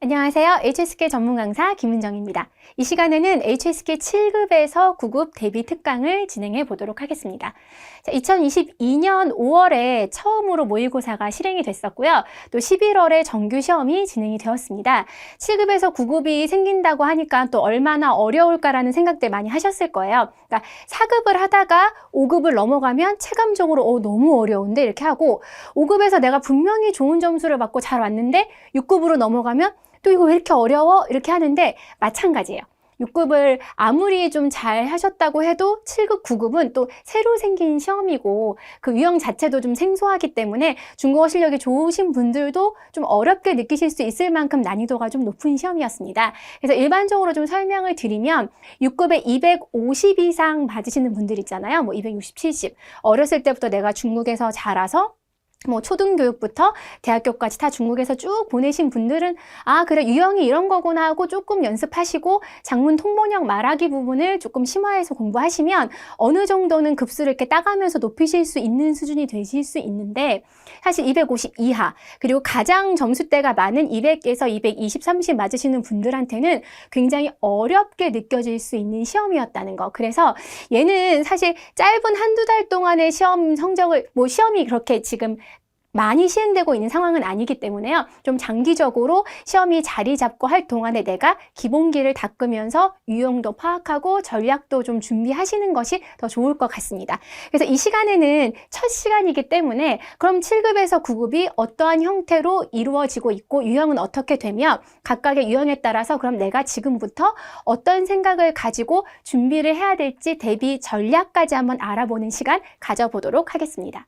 안녕하세요. HSK 전문 강사 김은정입니다. 이 시간에는 HSK 7급에서 9급 대비 특강을 진행해 보도록 하겠습니다. 2022년 5월에 처음으로 모의고사가 실행이 됐었고요. 또 11월에 정규 시험이 진행이 되었습니다. 7급에서 9급이 생긴다고 하니까 또 얼마나 어려울까라는 생각들 많이 하셨을 거예요. 그러니까 4급을 하다가 5급을 넘어가면 체감적으로 너무 어려운데 이렇게 하고 5급에서 내가 분명히 좋은 점수를 받고 잘 왔는데 6급으로 넘어가면 또 이거 왜 이렇게 어려워? 이렇게 하는데 마찬가지예요. 6급을 아무리 좀 잘 하셨다고 해도 7급, 9급은 또 새로 생긴 시험이고 그 유형 자체도 좀 생소하기 때문에 중국어 실력이 좋으신 분들도 좀 어렵게 느끼실 수 있을 만큼 난이도가 좀 높은 시험이었습니다. 그래서 일반적으로 좀 설명을 드리면 6급에 250 이상 받으시는 분들 있잖아요. 뭐 260, 70. 어렸을 때부터 내가 중국에서 자라서 초등교육부터 대학교까지 다 중국에서 쭉 보내신 분들은 그래 유형이 이런 거구나 하고 조금 연습하시고 장문 통번역 말하기 부분을 조금 심화해서 공부하시면 어느 정도는 급수를 이렇게 따가면서 높이실 수 있는 수준이 되실 수 있는데 사실 250 이하 그리고 가장 점수대가 많은 200에서 220, 30 맞으시는 분들한테는 굉장히 어렵게 느껴질 수 있는 시험이었다는 거. 그래서 얘는 사실 짧은 한두 달 동안의 시험 성적을 시험이 그렇게 지금 많이 시행되고 있는 상황은 아니기 때문에요. 좀 장기적으로 시험이 자리 잡고 할 동안에 내가 기본기를 닦으면서 유형도 파악하고 전략도 좀 준비하시는 것이 더 좋을 것 같습니다. 그래서 이 시간에는 첫 시간이기 때문에 그럼 7급에서 9급이 어떠한 형태로 이루어지고 있고 유형은 어떻게 되며 각각의 유형에 따라서 그럼 내가 지금부터 어떤 생각을 가지고 준비를 해야 될지 대비 전략까지 한번 알아보는 시간 가져보도록 하겠습니다.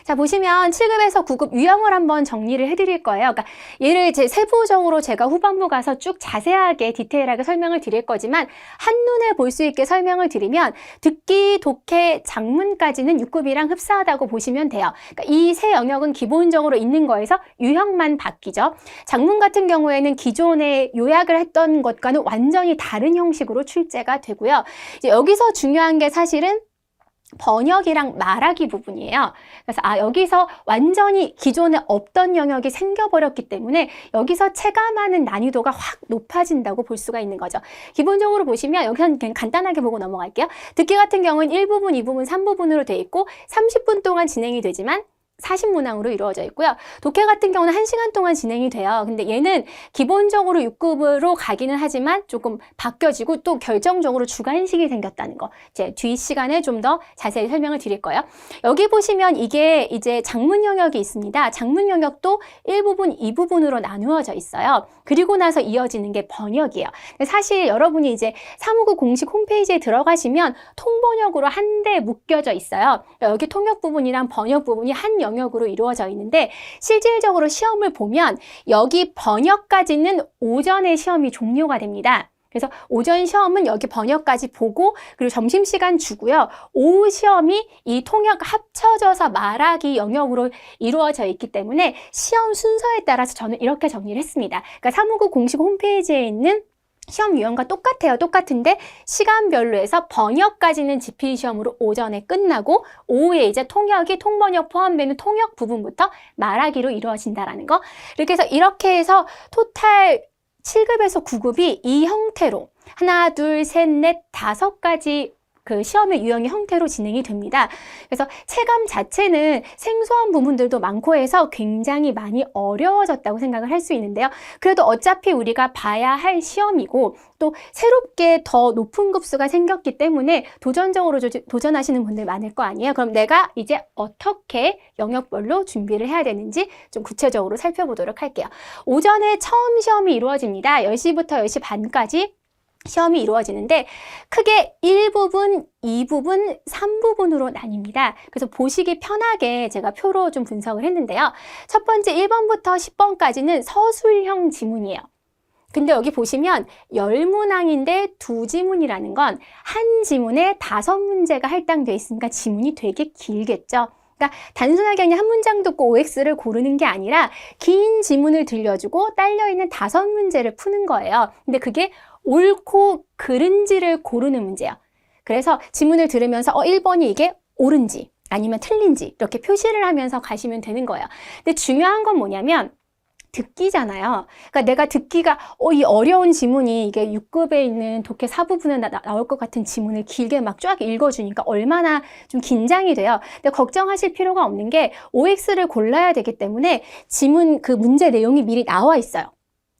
자, 보시면 7급에서 9급 유형을 한번 정리를 해드릴 거예요. 그러니까 얘를 세부적으로 제가 후반부 가서 쭉 자세하게 디테일하게 설명을 드릴 거지만 한눈에 볼 수 있게 설명을 드리면 듣기, 독해, 작문까지는 6급이랑 흡사하다고 보시면 돼요. 그러니까 이 세 영역은 기본적으로 있는 거에서 유형만 바뀌죠. 작문 같은 경우에는 기존에 요약을 했던 것과는 완전히 다른 형식으로 출제가 되고요. 이제 여기서 중요한 게 사실은 번역이랑 말하기 부분이에요. 그래서 여기서 완전히 기존에 없던 영역이 생겨버렸기 때문에 여기서 체감하는 난이도가 확 높아진다고 볼 수가 있는 거죠. 기본적으로 보시면 여기서는 그냥 간단하게 보고 넘어갈게요. 듣기 같은 경우는 1부분, 2부분, 3부분으로 되어 있고 30분 동안 진행이 되지만 40문항으로 이루어져 있고요. 독해 같은 경우는 1시간 동안 진행이 돼요. 근데 얘는 기본적으로 6급으로 가기는 하지만 조금 바뀌어지고 또 결정적으로 주관식이 생겼다는 거. 이제 뒤 시간에 좀 더 자세히 설명을 드릴 거예요. 여기 보시면 이게 이제 작문 영역이 있습니다. 작문 영역도 1부분, 2부분으로 나누어져 있어요. 그리고 나서 이어지는 게 번역이에요. 사실 여러분이 이제 사무국 공식 홈페이지에 들어가시면 통번역으로 한데 묶여져 있어요. 여기 통역 부분이랑 번역 부분이 한 영역으로 이루어져 있는데 실질적으로 시험을 보면 여기 번역까지는 오전에 시험이 종료가 됩니다. 그래서 오전 시험은 여기 번역까지 보고 그리고 점심시간 주고요. 오후 시험이 이 통역 합쳐져서 말하기 영역으로 이루어져 있기 때문에 시험 순서에 따라서 저는 이렇게 정리를 했습니다. 그러니까 사무국 공식 홈페이지에 있는 시험 유형과 똑같아요. 똑같은데 시간별로 해서 번역까지는 지필시험으로 오전에 끝나고 오후에 이제 통역이 통번역 포함되는 통역 부분부터 말하기로 이루어진다라는 거. 이렇게 해서 토탈 7급에서 9급이 이 형태로 하나, 둘, 셋, 넷, 5가지 그 시험의 유형의 형태로 진행이 됩니다. 그래서 체감 자체는 생소한 부분들도 많고 해서 굉장히 많이 어려워졌다고 생각을 할 수 있는데요. 그래도 어차피 우리가 봐야 할 시험이고 또 새롭게 더 높은 급수가 생겼기 때문에 도전적으로 도전하시는 분들 많을 거 아니에요. 그럼 내가 이제 어떻게 영역별로 준비를 해야 되는지 좀 구체적으로 살펴보도록 할게요. 오전에 처음 시험이 이루어집니다. 10시부터 10시 반까지 시험이 이루어지는데 크게 1부분, 2부분, 3부분으로 나뉩니다. 그래서 보시기 편하게 제가 표로 좀 분석을 했는데요. 첫 번째 1번부터 10번까지는 서술형 지문이에요. 근데 여기 보시면 10문항인데 2지문이라는 건 한 지문에 5문제가 할당되어 있으니까 지문이 되게 길겠죠. 그러니까 단순하게 그냥 한 문장 듣고 OX를 고르는 게 아니라 긴 지문을 들려주고 딸려있는 5문제를 푸는 거예요. 근데 그게 옳고 그른지를 고르는 문제예요. 그래서 지문을 들으면서 1번이 이게 옳은지 아니면 틀린지 이렇게 표시를 하면서 가시면 되는 거예요. 근데 중요한 건 뭐냐면 듣기잖아요. 그러니까 내가 듣기가 이 어려운 지문이 이게 6급에 있는 독해 4부분에 나올 것 같은 지문을 길게 막 쫙 읽어주니까 얼마나 좀 긴장이 돼요. 근데 걱정하실 필요가 없는 게 OX를 골라야 되기 때문에 지문 그 문제 내용이 미리 나와 있어요.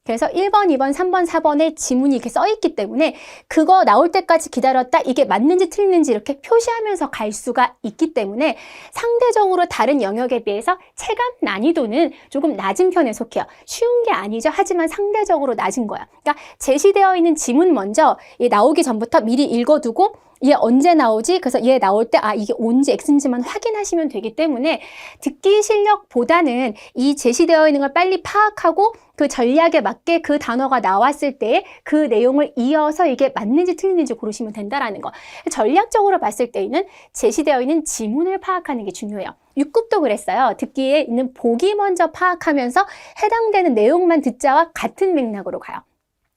그래서 1번, 2번, 3번, 4번에 지문이 이렇게 써 있기 때문에 그거 나올 때까지 기다렸다 이게 맞는지 틀린지 이렇게 표시하면서 갈 수가 있기 때문에 상대적으로 다른 영역에 비해서 체감 난이도는 조금 낮은 편에 속해요. 쉬운 게 아니죠. 하지만 상대적으로 낮은 거야. 그러니까 제시되어 있는 지문 먼저 나오기 전부터 미리 읽어두고 얘 언제 나오지? 그래서 얘 나올 때 이게 O인지 X인지만 확인하시면 되기 때문에 듣기 실력보다는 이 제시되어 있는 걸 빨리 파악하고 그 전략에 맞게 그 단어가 나왔을 때 그 내용을 이어서 이게 맞는지 틀리는지 고르시면 된다라는 거. 전략적으로 봤을 때에는 제시되어 있는 지문을 파악하는 게 중요해요. 6급도 그랬어요. 듣기에 있는 보기 먼저 파악하면서 해당되는 내용만 듣자와 같은 맥락으로 가요.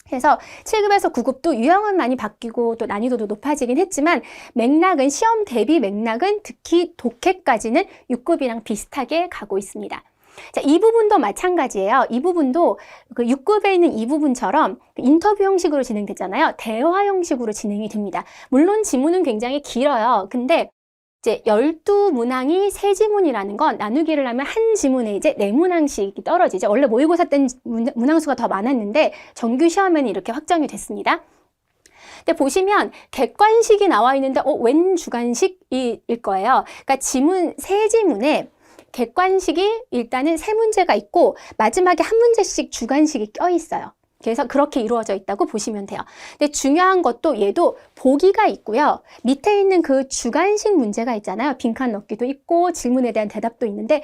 그래서 7급에서 9급도 유형은 많이 바뀌고 또 난이도도 높아지긴 했지만 맥락은 시험 대비 맥락은 특히 독해까지는 6급이랑 비슷하게 가고 있습니다. 자, 이 부분도 마찬가지예요. 이 부분도 그 6급에 있는 이 부분처럼 인터뷰 형식으로 진행되잖아요. 대화 형식으로 진행이 됩니다. 물론 지문은 굉장히 길어요. 근데 이제 12문항이 3지문이라는 건 나누기를 하면 한 지문에 이제 4문항씩이 떨어지죠. 원래 모의고사 때는 문항수가 더 많았는데 정규 시험에는 이렇게 확정이 됐습니다. 근데 보시면 객관식이 나와 있는데 웬 주관식일 거예요. 그러니까 지문 3지문에 객관식이 일단은 3문제가 있고 마지막에 한 문제씩 주관식이 껴 있어요. 그래서 그렇게 이루어져 있다고 보시면 돼요. 근데 중요한 것도 얘도 보기가 있고요. 밑에 있는 그 주관식 문제가 있잖아요. 빈칸 넣기도 있고 질문에 대한 대답도 있는데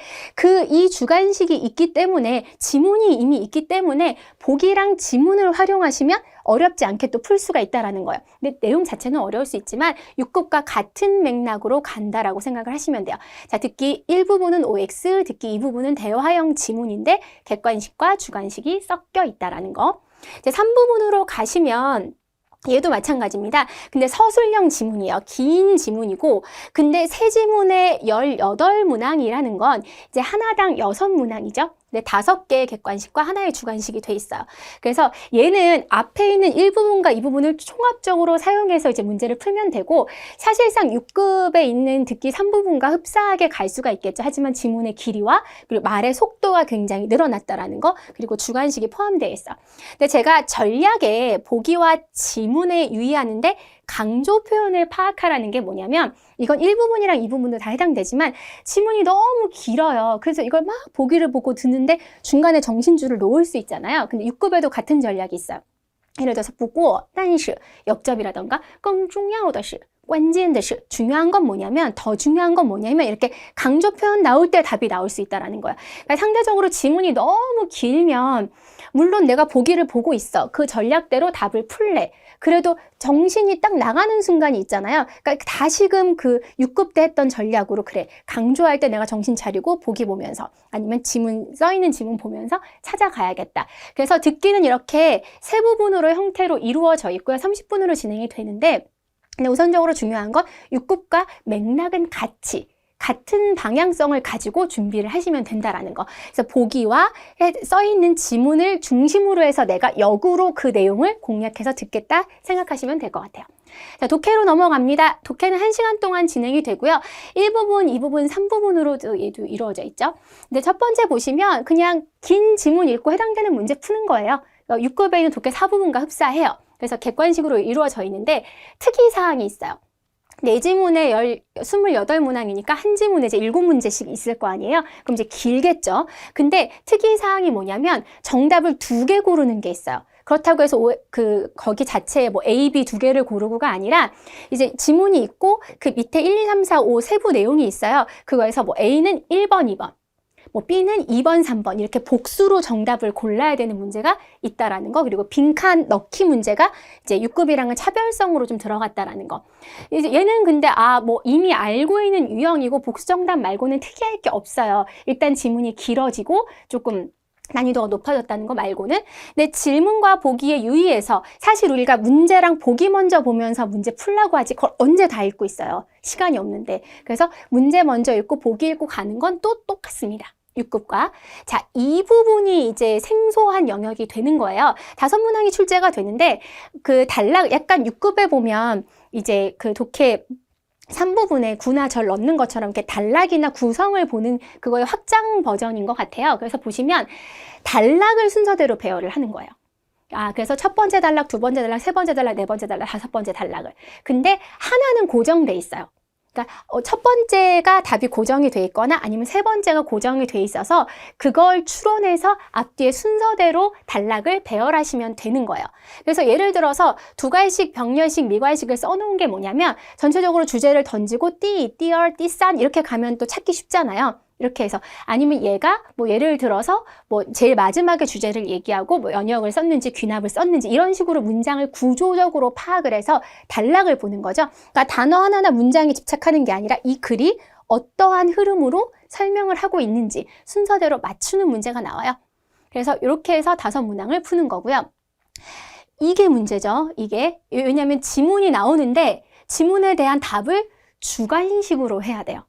이 주관식이 있기 때문에 지문이 이미 있기 때문에 보기랑 지문을 활용하시면 어렵지 않게 또 풀 수가 있다라는 거예요. 근데 내용 자체는 어려울 수 있지만 6급과 같은 맥락으로 간다라고 생각을 하시면 돼요. 자, 듣기 1부분은 OX, 듣기 2부분은 대화형 지문인데 객관식과 주관식이 섞여 있다라는 거. 이제 3부분으로 가시면 얘도 마찬가지입니다. 근데 서술형 지문이에요. 긴 지문이고 근데 3지문에 18문항이라는 건 이제 하나당 6문항이죠. 근데 5개의 객관식과 하나의 주관식이 돼 있어요. 그래서 얘는 앞에 있는 1부분과 2부분을 총합적으로 사용해서 이제 문제를 풀면 되고 사실상 6급에 있는 듣기 3부분과 흡사하게 갈 수가 있겠죠. 하지만 지문의 길이와 그리고 말의 속도가 굉장히 늘어났다라는 거 그리고 주관식이 포함되어 있어. 근데 제가 전략에 보기와 지문에 유의하는데 강조 표현을 파악하라는 게 뭐냐면 이건 1부분이랑 2부분도 다 해당되지만 지문이 너무 길어요. 그래서 이걸 막 보기를 보고 듣는데 중간에 정신줄을 놓을 수 있잖아요. 근데 6급에도 같은 전략이 있어요. 예를 들어서 不过但是 역접이라던가 更重要的是 关键的是 중요한 건 뭐냐면 더 중요한 건 뭐냐면 이렇게 강조 표현 나올 때 답이 나올 수 있다라는 거야. 그러니까 상대적으로 지문이 너무 길면 물론 내가 보기를 보고 있어. 그 전략대로 답을 풀래. 그래도 정신이 딱 나가는 순간이 있잖아요. 그러니까 다시금 그 6급 때 했던 전략으로 그래. 강조할 때 내가 정신 차리고 보기 보면서 아니면 써있는 지문 보면서 찾아가야겠다. 그래서 듣기는 이렇게 세 부분으로 형태로 이루어져 있고요. 30분으로 진행이 되는데 근데 우선적으로 중요한 건 6급과 맥락은 같은 방향성을 가지고 준비를 하시면 된다라는 거. 그래서 보기와 써있는 지문을 중심으로 해서 내가 역으로 그 내용을 공략해서 듣겠다 생각하시면 될 것 같아요. 자, 독해로 넘어갑니다. 독해는 1시간 동안 진행이 되고요. 1부분, 2부분, 3부분으로 얘도 이루어져 있죠. 근데 첫 번째 보시면 그냥 긴 지문 읽고 해당되는 문제 푸는 거예요. 6급에 있는 독해 4부분과 흡사해요. 그래서 객관식으로 이루어져 있는데 특이사항이 있어요. 4지문에 28문항이니까 한 지문에 이제 7문제씩 있을 거 아니에요? 그럼 이제 길겠죠? 근데 특이사항이 뭐냐면 정답을 2개 고르는 게 있어요. 그렇다고 해서 거기 자체에 뭐 A, B 2개를 고르고가 아니라 이제 지문이 있고 그 밑에 1, 2, 3, 4, 5 세부 내용이 있어요. 그거에서 뭐 A는 1번, 2번. 뭐 B는 2번, 3번 이렇게 복수로 정답을 골라야 되는 문제가 있다라는 거 그리고 빈칸 넣기 문제가 이제 6급이랑은 차별성으로 좀 들어갔다라는 거. 이제 얘는 근데 뭐 이미 알고 있는 유형이고 복수 정답 말고는 특이할 게 없어요. 일단 지문이 길어지고 조금 난이도가 높아졌다는 거 말고는 근데 질문과 보기에 유의해서 사실 우리가 문제랑 보기 먼저 보면서 문제 풀라고 하지 그걸 언제 다 읽고 있어요. 시간이 없는데. 그래서 문제 먼저 읽고 보기 읽고 가는 건 또 똑같습니다. 6급과. 자, 이 부분이 이제 생소한 영역이 되는 거예요. 5문항이 출제가 되는데 그 단락 약간 6급에 보면 이제 그 독해 3부분에 구나 절 넣는 것처럼 이렇게 단락이나 구성을 보는 그거의 확장 버전인 것 같아요. 그래서 보시면 단락을 순서대로 배열을 하는 거예요. 그래서 첫 번째 단락, 두 번째 단락, 세 번째 단락, 네 번째 단락, 다섯 번째 단락을. 근데 하나는 고정돼 있어요. 그러니까 첫 번째가 답이 고정이 돼 있거나 아니면 세 번째가 고정이 돼 있어서 그걸 추론해서 앞뒤의 순서대로 단락을 배열하시면 되는 거예요. 그래서 예를 들어서 두 갈식, 병렬식, 미괄식을 써놓은 게 뭐냐면 전체적으로 주제를 던지고 띠, 띠얼, 띠싼 이렇게 가면 또 찾기 쉽잖아요. 이렇게 해서 아니면 얘가 뭐 예를 들어서 뭐 제일 마지막에 주제를 얘기하고 뭐 연역을 썼는지 귀납을 썼는지 이런 식으로 문장을 구조적으로 파악을 해서 단락을 보는 거죠. 그러니까 단어 하나나 문장에 집착하는 게 아니라 이 글이 어떠한 흐름으로 설명을 하고 있는지 순서대로 맞추는 문제가 나와요. 그래서 이렇게 해서 5문항을 푸는 거고요. 이게 문제죠. 이게 왜냐하면 지문이 나오는데 지문에 대한 답을 주관식으로 해야 돼요.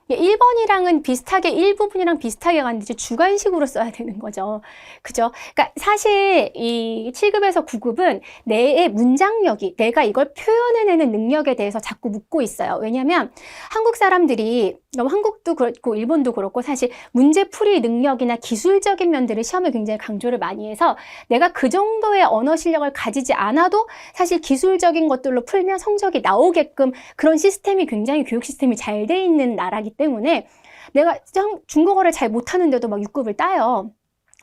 1번이랑은 비슷하게 일부분이랑 비슷하게 갔는데 주관식으로 써야 되는 거죠. 그죠? 그러니까 사실 이 7급에서 9급은 내의 문장력이 내가 이걸 표현해내는 능력에 대해서 자꾸 묻고 있어요. 왜냐하면 한국 사람들이 한국도 그렇고 일본도 그렇고 사실 문제풀이 능력이나 기술적인 면들을 시험에 굉장히 강조를 많이 해서 내가 그 정도의 언어 실력을 가지지 않아도 사실 기술적인 것들로 풀면 성적이 나오게끔 그런 시스템이 굉장히 교육 시스템이 잘 돼 있는 나라기 때문에 내가 중국어를 잘 못하는데도 막 6급을 따요.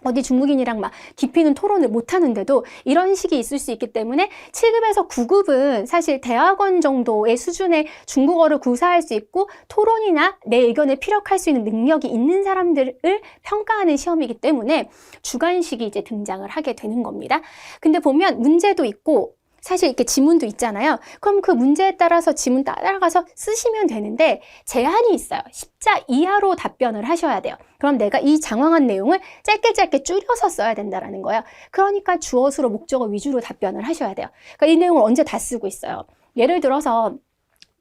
어디 중국인이랑 막 깊이 있는 토론을 못하는데도 이런 식이 있을 수 있기 때문에 7급에서 9급은 사실 대학원 정도의 수준의 중국어를 구사할 수 있고 토론이나 내 의견을 피력할 수 있는 능력이 있는 사람들을 평가하는 시험이기 때문에 주관식이 이제 등장을 하게 되는 겁니다. 근데 보면 문제도 있고 사실 이렇게 지문도 있잖아요. 그럼 그 문제에 따라서 지문 따라가서 쓰시면 되는데 제한이 있어요. 10자 이하로 답변을 하셔야 돼요. 그럼 내가 이 장황한 내용을 짧게 줄여서 써야 된다는 거예요. 그러니까 주어, 수로, 목적어 위주로 답변을 하셔야 돼요. 그러니까 이 내용을 언제 다 쓰고 있어요. 예를 들어서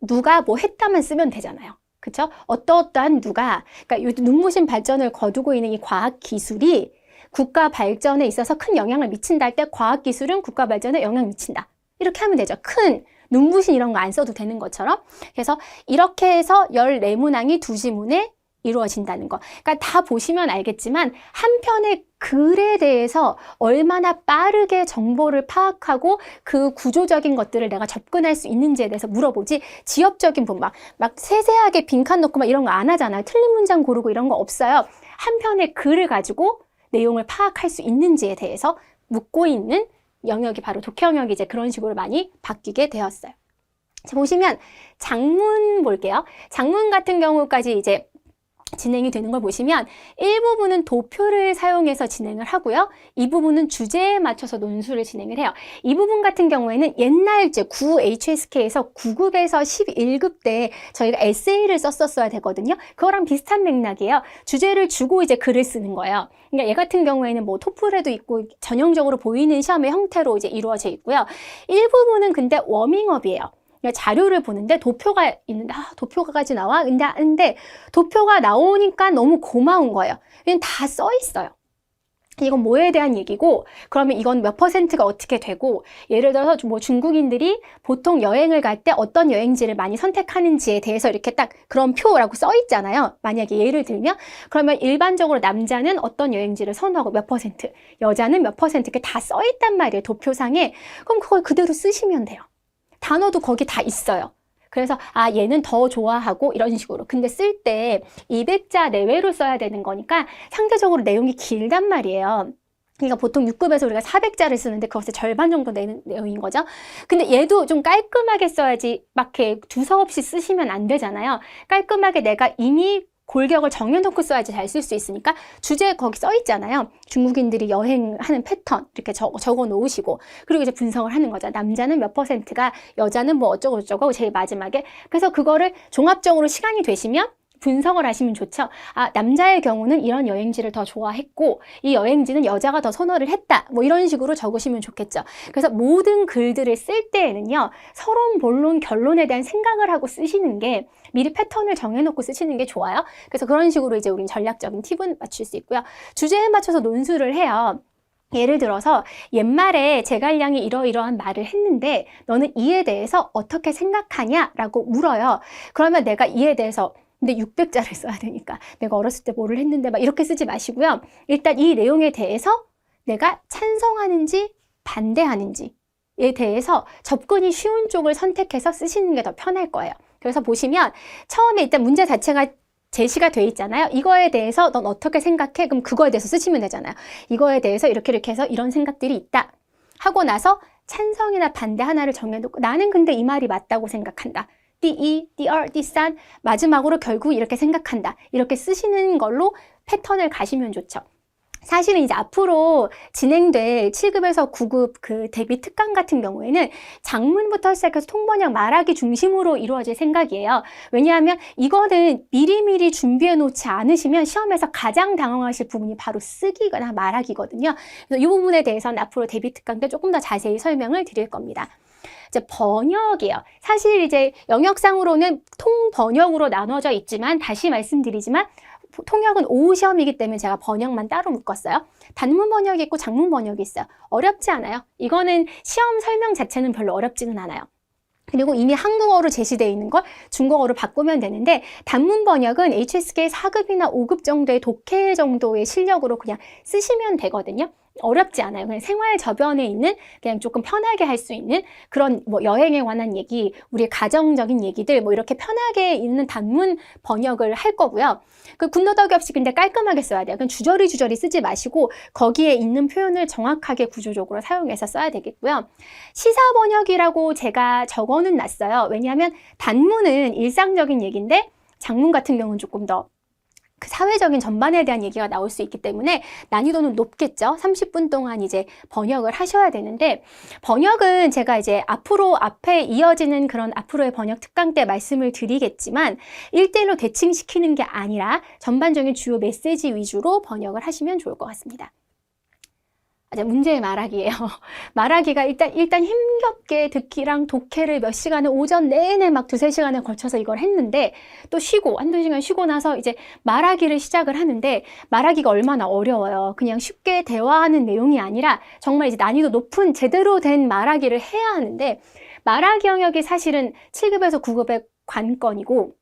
누가 뭐 했다만 쓰면 되잖아요. 그렇죠? 어떠한 누가, 그러니까 눈부신 발전을 거두고 있는 이 과학 기술이 국가 발전에 있어서 큰 영향을 미친다 할 때 과학기술은 국가 발전에 영향을 미친다. 이렇게 하면 되죠. 큰 눈부신 이런 거 안 써도 되는 것처럼. 그래서 이렇게 해서 14문항이 2지문에 이루어진다는 거. 그러니까 다 보시면 알겠지만 한 편의 글에 대해서 얼마나 빠르게 정보를 파악하고 그 구조적인 것들을 내가 접근할 수 있는지에 대해서 물어보지 지엽적인 부분 막 세세하게 빈칸 넣고 막 이런 거 안 하잖아요. 틀린 문장 고르고 이런 거 없어요. 한 편의 글을 가지고 내용을 파악할 수 있는지에 대해서 묻고 있는 영역이 바로 독해 영역이 이제 그런 식으로 많이 바뀌게 되었어요. 자, 보시면 장문 볼게요. 장문 같은 경우까지 이제 진행이 되는 걸 보시면 일부분은 도표를 사용해서 진행을 하고요. 이 부분은 주제에 맞춰서 논술을 진행을 해요. 이 부분 같은 경우에는 옛날 이제 9 HSK에서 9급에서 11급 때 저희가 에세이를 썼었어야 되거든요. 그거랑 비슷한 맥락이에요. 주제를 주고 이제 글을 쓰는 거예요. 그러니까 얘 같은 경우에는 뭐 토플에도 있고 전형적으로 보이는 시험의 형태로 이제 이루어져 있고요. 일부분은 근데 워밍업이에요. 자료를 보는데 도표가 있는데 도표가까지 나와? 근데 도표가 나오니까 너무 고마운 거예요. 그냥 다 써 있어요. 이건 뭐에 대한 얘기고 그러면 이건 몇 %가 어떻게 되고 예를 들어서 뭐 중국인들이 보통 여행을 갈 때 어떤 여행지를 많이 선택하는지에 대해서 이렇게 딱 그런 표라고 써 있잖아요. 만약에 예를 들면 그러면 일반적으로 남자는 어떤 여행지를 선호하고 몇 %, 여자는 몇 % 이렇게 다 써 있단 말이에요. 도표상에. 그럼 그걸 그대로 쓰시면 돼요. 단어도 거기 다 있어요. 그래서 얘는 더 좋아하고 이런 식으로. 근데 쓸 때 200자 내외로 써야 되는 거니까 상대적으로 내용이 길단 말이에요. 그러니까 보통 6급에서 우리가 400자를 쓰는데 그것의 절반 정도 되는 내용인 거죠. 근데 얘도 좀 깔끔하게 써야지 막 이렇게 두서없이 쓰시면 안 되잖아요. 깔끔하게 내가 이미 골격을 정해놓고 써야지 잘 쓸 수 있으니까 주제 거기 써 있잖아요. 중국인들이 여행하는 패턴 이렇게 적어 놓으시고 그리고 이제 분석을 하는 거죠. 남자는 몇 %가 여자는 뭐 어쩌고 저쩌고 제일 마지막에 그래서 그거를 종합적으로 시간이 되시면 분석을 하시면 좋죠. 아, 남자의 경우는 이런 여행지를 더 좋아했고 이 여행지는 여자가 더 선호를 했다. 뭐 이런 식으로 적으시면 좋겠죠. 그래서 모든 글들을 쓸 때에는요. 서론, 본론, 결론에 대한 생각을 하고 쓰시는 게 미리 패턴을 정해놓고 쓰시는 게 좋아요. 그래서 그런 식으로 이제 우린 전략적인 팁은 맞출 수 있고요. 주제에 맞춰서 논술을 해요. 예를 들어서 옛말에 제갈량이 이러이러한 말을 했는데 너는 이에 대해서 어떻게 생각하냐? 라고 물어요. 그러면 내가 이에 대해서 근데 600자를 써야 되니까 내가 어렸을 때 뭐를 했는데 막 이렇게 쓰지 마시고요. 일단 이 내용에 대해서 내가 찬성하는지 반대하는지에 대해서 접근이 쉬운 쪽을 선택해서 쓰시는 게 더 편할 거예요. 그래서 보시면 처음에 일단 문제 자체가 제시가 돼 있잖아요. 이거에 대해서 넌 어떻게 생각해? 그럼 그거에 대해서 쓰시면 되잖아요. 이거에 대해서 이렇게 해서 이런 생각들이 있다. 하고 나서 찬성이나 반대 하나를 정해놓고 나는 근데 이 말이 맞다고 생각한다. 띠이, 띠얼, 띠싼 마지막으로 결국 이렇게 생각한다. 이렇게 쓰시는 걸로 패턴을 가시면 좋죠. 사실은 이제 앞으로 진행될 7급에서 9급 그 대비 특강 같은 경우에는 장문부터 시작해서 통번역 말하기 중심으로 이루어질 생각이에요. 왜냐하면 이거는 미리미리 준비해 놓지 않으시면 시험에서 가장 당황하실 부분이 바로 쓰기거나 말하기거든요. 그래서 이 부분에 대해서는 앞으로 대비 특강 때 조금 더 자세히 설명을 드릴 겁니다. 이제 번역이에요. 사실 이제 영역상으로는 통번역으로 나눠져 있지만 다시 말씀드리지만 통역은 오후 시험이기 때문에 제가 번역만 따로 묶었어요. 단문 번역이 있고 장문 번역이 있어요. 어렵지 않아요. 이거는 시험 설명 자체는 별로 어렵지는 않아요. 그리고 이미 한국어로 제시되어 있는 걸 중국어로 바꾸면 되는데 단문 번역은 HSK 4급이나 5급 정도의 독해 정도의 실력으로 그냥 쓰시면 되거든요. 어렵지 않아요. 그냥 생활 저변에 있는 그냥 조금 편하게 할 수 있는 그런 뭐 여행에 관한 얘기, 우리 가정적인 얘기들 뭐 이렇게 편하게 있는 단문 번역을 할 거고요. 그 군더더기 없이 근데 깔끔하게 써야 돼요. 그냥 주저리 쓰지 마시고 거기에 있는 표현을 정확하게 구조적으로 사용해서 써야 되겠고요. 시사 번역이라고 제가 적어는 놨어요. 왜냐하면 단문은 일상적인 얘기인데 장문 같은 경우는 조금 더 그 사회적인 전반에 대한 얘기가 나올 수 있기 때문에 난이도는 높겠죠. 30분 동안 이제 번역을 하셔야 되는데 번역은 제가 이제 앞에 이어지는 그런 앞으로의 번역 특강 때 말씀을 드리겠지만 1대1로 대칭시키는 게 아니라 전반적인 주요 메시지 위주로 번역을 하시면 좋을 것 같습니다. 이제 문제의 말하기예요. 말하기가 일단 힘겹게 듣기랑 독해를 몇 시간을 오전 내내 막 2-3시간에 걸쳐서 이걸 했는데 또 쉬고 한두 시간 쉬고 나서 이제 말하기를 시작을 하는데 말하기가 얼마나 어려워요. 그냥 쉽게 대화하는 내용이 아니라 정말 이제 난이도 높은 제대로 된 말하기를 해야 하는데 말하기 영역이 사실은 7급에서 9급의 관건이고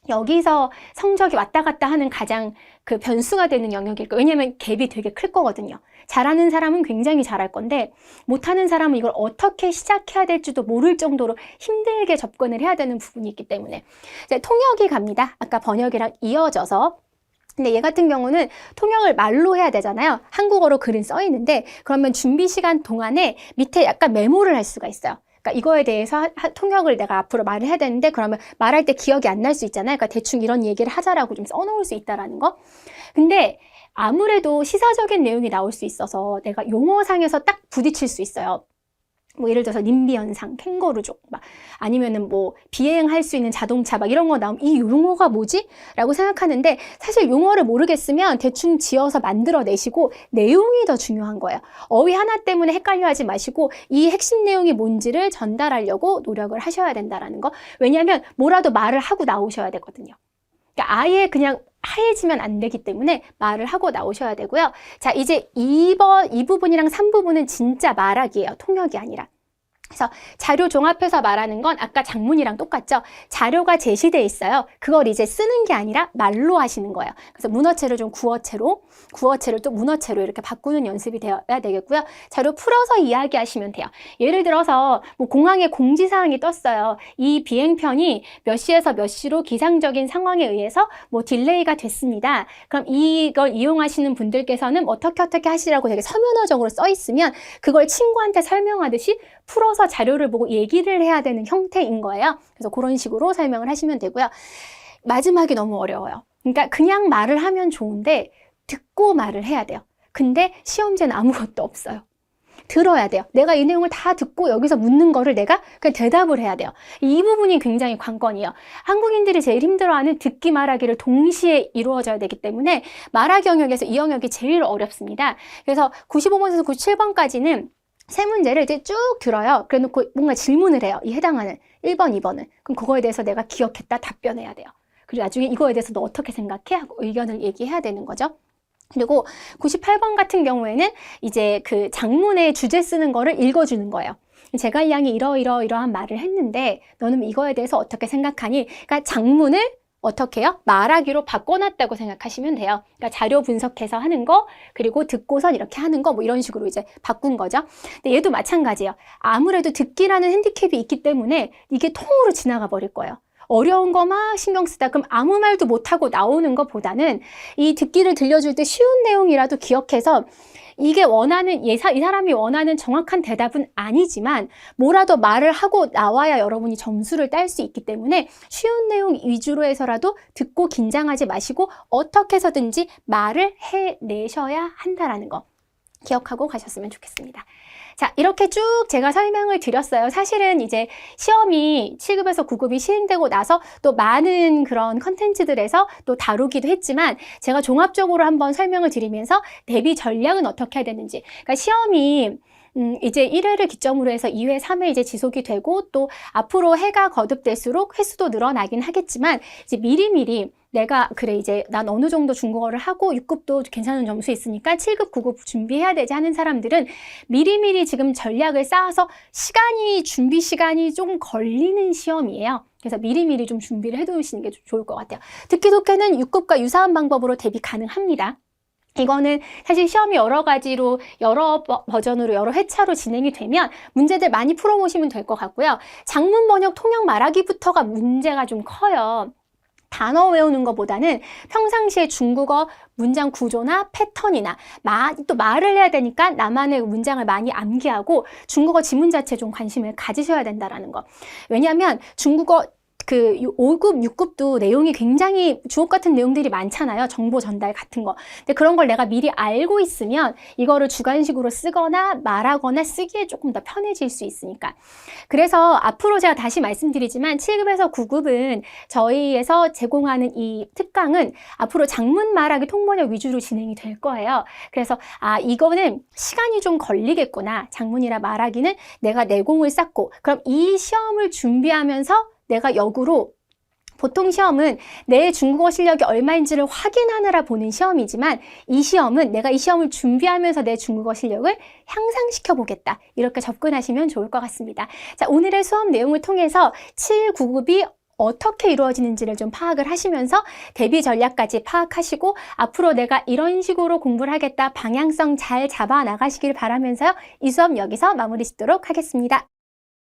여기서 성적이 왔다 갔다 하는 가장 그 변수가 되는 영역일 거예요. 왜냐면 갭이 되게 클 거거든요. 잘하는 사람은 굉장히 잘할 건데 못하는 사람은 이걸 어떻게 시작해야 될지도 모를 정도로 힘들게 접근을 해야 되는 부분이 있기 때문에 이제 통역이 갑니다. 아까 번역이랑 이어져서. 근데 얘 같은 경우는 통역을 말로 해야 되잖아요. 한국어로 글은 써 있는데 그러면 준비 시간 동안에 밑에 약간 메모를 할 수가 있어요. 그러니까 이거에 대해서 통역을 내가 앞으로 말을 해야 되는데 그러면 말할 때 기억이 안 날 수 있잖아요. 그러니까 대충 이런 얘기를 하자라고 좀 써놓을 수 있다라는 거. 근데 아무래도 시사적인 내용이 나올 수 있어서 내가 용어상에서 딱 부딪힐 수 있어요. 뭐 예를 들어서 님비 현상, 캥거루족, 막 아니면은 뭐 비행할 수 있는 자동차 막 이런 거 나오면 이 용어가 뭐지? 라고 생각하는데 사실 용어를 모르겠으면 대충 지어서 만들어내시고 내용이 더 중요한 거예요. 어휘 하나 때문에 헷갈려 하지 마시고 이 핵심 내용이 뭔지를 전달하려고 노력을 하셔야 된다라는 거. 왜냐하면 뭐라도 말을 하고 나오셔야 되거든요. 그러니까 아예 그냥 하얘지면 안 되기 때문에 말을 하고 나오셔야 되고요. 자, 이제 이 부분이랑 3부분은 진짜 말하기예요. 통역이 아니라. 그래서 자료 종합해서 말하는 건 아까 장문이랑 똑같죠. 자료가 제시되어 있어요. 그걸 이제 쓰는 게 아니라 말로 하시는 거예요. 그래서 문어체를 좀 구어체를 또 문어체로 이렇게 바꾸는 연습이 되어야 되겠고요. 자료 풀어서 이야기하시면 돼요. 예를 들어서 뭐 공항에 공지사항이 떴어요. 이 비행편이 몇 시에서 몇 시로 기상적인 상황에 의해서 뭐 딜레이가 됐습니다. 그럼 이걸 이용하시는 분들께서는 어떻게 하시라고 되게 서면어적으로 써 있으면 그걸 친구한테 설명하듯이 풀어서 자료를 보고 얘기를 해야 되는 형태인 거예요. 그래서 그런 식으로 설명을 하시면 되고요. 마지막이 너무 어려워요. 그러니까 그냥 말을 하면 좋은데 듣고 말을 해야 돼요. 근데 시험지는 아무것도 없어요. 들어야 돼요. 내가 이 내용을 다 듣고 여기서 묻는 거를 내가 그냥 대답을 해야 돼요. 이 부분이 굉장히 관건이에요. 한국인들이 제일 힘들어하는 듣기 말하기를 동시에 이루어져야 되기 때문에 말하기 영역에서 이 영역이 제일 어렵습니다. 그래서 95번에서 97번까지는 세 문제를 이제 쭉 들어요. 그래 놓고 뭔가 질문을 해요. 이 해당하는 1번, 2번을. 그럼 그거에 대해서 내가 기억했다 답변해야 돼요. 그리고 나중에 이거에 대해서 너 어떻게 생각해? 하고 의견을 얘기해야 되는 거죠. 그리고 98번 같은 경우에는 이제 그 장문의 주제 쓰는 거를 읽어주는 거예요. 제가 이 양이 이러한 말을 했는데 너는 이거에 대해서 어떻게 생각하니? 그러니까 장문을 어떻게 해요? 말하기로 바꿔놨다고 생각하시면 돼요. 그러니까 자료 분석해서 하는 거, 그리고 듣고선 이렇게 하는 거, 뭐 이런 식으로 이제 바꾼 거죠. 근데 얘도 마찬가지예요. 아무래도 듣기라는 핸디캡이 있기 때문에 이게 통으로 지나가 버릴 거예요. 어려운 거 막 신경 쓰다 그럼 아무 말도 못하고 나오는 것보다는 이 듣기를 들려줄 때 쉬운 내용이라도 기억해서 이게 원하는 이 사람이 원하는 정확한 대답은 아니지만 뭐라도 말을 하고 나와야 여러분이 점수를 딸 수 있기 때문에 쉬운 내용 위주로 해서라도 듣고 긴장하지 마시고 어떻게 해서든지 말을 해내셔야 한다라는 거 기억하고 가셨으면 좋겠습니다. 자, 이렇게 쭉 제가 설명을 드렸어요. 사실은 이제 시험이 7급에서 9급이 시행되고 나서 또 많은 그런 컨텐츠들에서 또 다루기도 했지만 제가 종합적으로 한번 설명을 드리면서 대비 전략은 어떻게 해야 되는지. 그러니까 시험이 이제 1회를 기점으로 해서 2회, 3회 이제 지속이 되고 또 앞으로 해가 거듭될수록 횟수도 늘어나긴 하겠지만 이제 미리미리 내가 그래 이제 난 어느 정도 중국어를 하고 6급도 괜찮은 점수 있으니까 7급, 9급 준비해야 되지 하는 사람들은 미리미리 지금 전략을 쌓아서 준비 시간이 좀 걸리는 시험이에요. 그래서 미리미리 좀 준비를 해두시는 게 좋을 것 같아요. 듣기 독해는 6급과 유사한 방법으로 대비 가능합니다. 이거는 사실 시험이 여러 가지로 여러 버전으로 여러 회차로 진행이 되면 문제들 많이 풀어보시면 될 것 같고요. 장문 번역 통역 말하기부터가 문제가 좀 커요. 단어 외우는 것보다는 평상시에 중국어 문장 구조나 패턴이나 또 말을 해야 되니까 나만의 문장을 많이 암기하고 중국어 지문 자체에 좀 관심을 가지셔야 된다는 거. 왜냐하면 중국어 5급, 6급도 내용이 굉장히 주옥 같은 내용들이 많잖아요. 정보 전달 같은 거. 근데 그런 걸 내가 미리 알고 있으면 이거를 주관식으로 쓰거나 말하거나 쓰기에 조금 더 편해질 수 있으니까. 그래서 앞으로 제가 다시 말씀드리지만 7급에서 9급은 저희에서 제공하는 이 특강은 앞으로 장문 말하기 통번역 위주로 진행이 될 거예요. 그래서 이거는 시간이 좀 걸리겠구나. 장문이라 말하기는 내가 내공을 쌓고 그럼 이 시험을 준비하면서 내가 역으로 보통 시험은 내 중국어 실력이 얼마인지를 확인하느라 보는 시험이지만 이 시험은 내가 이 시험을 준비하면서 내 중국어 실력을 향상시켜 보겠다. 이렇게 접근하시면 좋을 것 같습니다. 자, 오늘의 수업 내용을 통해서 7, 9급이 어떻게 이루어지는지를 좀 파악을 하시면서 대비 전략까지 파악하시고 앞으로 내가 이런 식으로 공부를 하겠다 방향성 잘 잡아 나가시길 바라면서요. 이 수업 여기서 마무리 짓도록 하겠습니다.